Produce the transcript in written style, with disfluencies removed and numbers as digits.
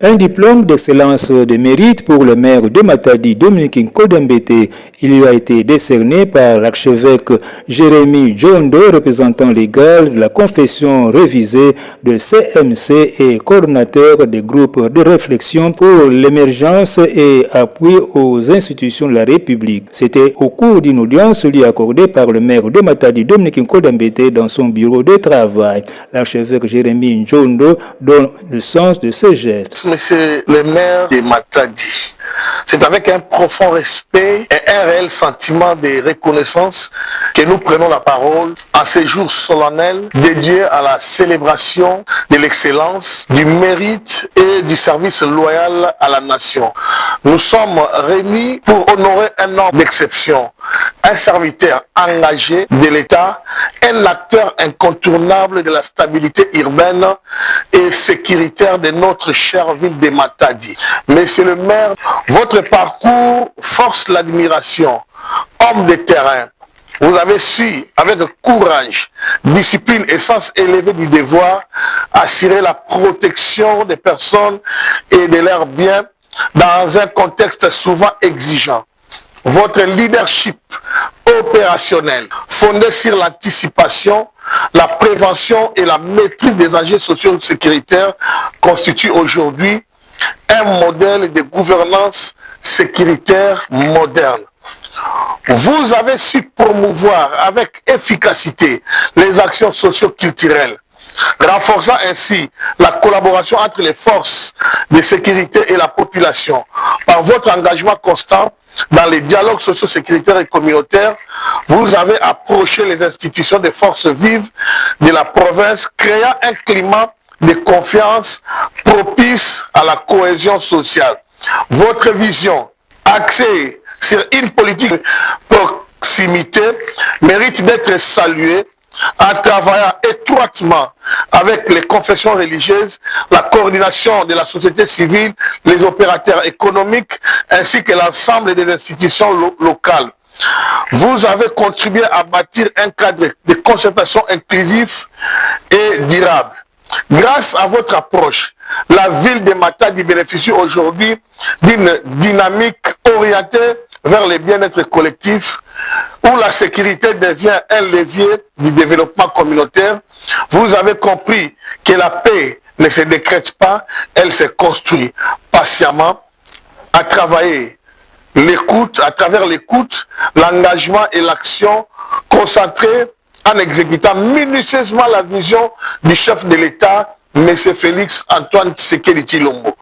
Un diplôme d'excellence de mérite pour le maire de Matadi, Dominique Nkodembete. Il lui a été décerné par l'archevêque Jérémy Djondo, représentant légal de la confession révisée de CMC et coordonnateur des groupes de réflexion pour l'émergence et appui aux institutions de la République. C'était au cours d'une audience lui accordée par le maire de Matadi, Dominique Nkodembete, dans son bureau de travail. L'archevêque Jérémy Djondo donne le sens de ce geste. Monsieur le maire de Matadi, c'est avec un profond respect et un réel sentiment de reconnaissance que nous prenons la parole en ces jours solennels dédiés à la célébration de l'excellence, du mérite et du service loyal à la nation. Nous sommes réunis pour honorer un homme d'exception, un serviteur engagé de l'État, un acteur incontournable de la stabilité urbaine et sécuritaire de notre chère ville de Matadi. Monsieur le maire, votre parcours force l'admiration. Homme de terrain, vous avez su, avec courage, discipline et sens élevé du devoir, assurer la protection des personnes et de leurs biens dans un contexte souvent exigeant. Votre leadership opérationnel, fondé sur l'anticipation, la prévention et la maîtrise des enjeux sociaux sécuritaires, constitue aujourd'hui un modèle de gouvernance sécuritaire moderne. Vous avez su promouvoir avec efficacité les actions socio-culturelles, renforçant ainsi la collaboration entre les forces de sécurité et la population. Par votre engagement constant dans les dialogues socio-sécuritaires et communautaires, vous avez approché les institutions des forces vives de la province, créant un climat de confiance propice à la cohésion sociale. Votre vision axée sur une politique de proximité mérite d'être saluée en travaillant étroitement avec les confessions religieuses, la coordination de la société civile, les opérateurs économiques ainsi que l'ensemble des institutions locales. Vous avez contribué à bâtir un cadre de concertation inclusif et durable. Grâce à votre approche, la ville de Matadi bénéficie aujourd'hui d'une dynamique orientée vers le bien-être collectif, où la sécurité devient un levier du développement communautaire. Vous avez compris que la paix ne se décrète pas, elle se construit patiemment à travers l'écoute, l'engagement et l'action concentrée en exécutant minutieusement la vision du chef de l'État, M. Félix Antoine Tshisekedi Tshilombo.